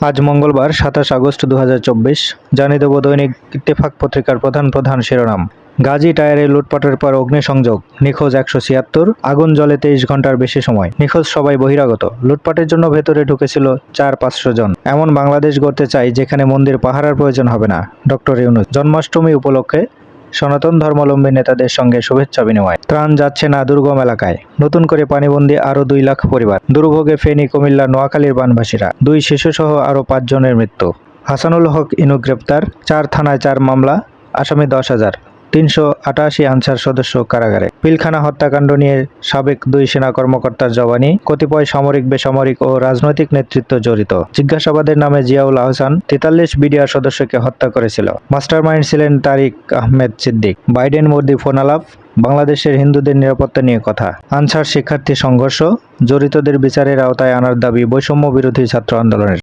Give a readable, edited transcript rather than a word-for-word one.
আজ মঙ্গলবার ২৭ আগস্ট ২০২৪। জানিয়ে দেব দৈনিক ইত্তেফাক পত্রিকার প্রধান শিরোনাম। গাজী টায়ারে লুটপাটের পর অগ্নিসংযোগ, নিখোঁজ ১৭৬, আগুন জ্বলে ২৩ ঘন্টার বেশি সময়, নিখোঁজ সবাই বহিরাগত। লুটপাটের জন্য ভেতরে ঢুকেছিল ৪-৫০০ জন। এমন বাংলাদেশ গড়তে চাই যেখানে মন্দির পাহারার প্রয়োজন হবে না। ডক্টর ইউনূস। জন্মাষ্টমী উপলক্ষে সনাতন ধর্মাবলম্বী নেতাদের সঙ্গে শুভেচ্ছা বিনিময়। ত্রাণ যাচ্ছে না দুর্গম এলাকায়, নতুন করে পানিবন্দী আরও ২ লাখ পরিবার। দুর্ভোগে ফেনী, কুমিল্লা, নোয়াখালীর বানভাসীরা। ২ শিশুসহ আরও ৫ জনের মৃত্যু। হাসানুল হক ইনু গ্রেপ্তার, ৪ থানায় ৪ মামলা, আসামি ১০,০০০। ৩৮৮ আনসার সদস্য কারাগারে। পিলখানা হত্যাকাণ্ড নিয়ে সাবেক ২ সেনা কর্মকর্তার জবানি, কতিপয় সামরিক, বেসামরিক ও রাজনৈতিক নেতৃত্ব জড়িত। জিজ্ঞাসাবাদের নামে জিয়াউল আহসান ৪৩ বিডিআর সদস্যকে হত্যা করেছিল। মাস্টারমাইন্ড ছিলেন তারিক আহমেদ সিদ্দিক। বাইডেন মোদি ফোনালাপ, বাংলাদেশের হিন্দুদের নিরাপত্তা নিয়ে কথা। আনসার শিক্ষার্থী সংঘর্ষ, জড়িতদের বিচারের আওতায় আনার দাবি বৈষম্য বিরোধী ছাত্র আন্দোলনের।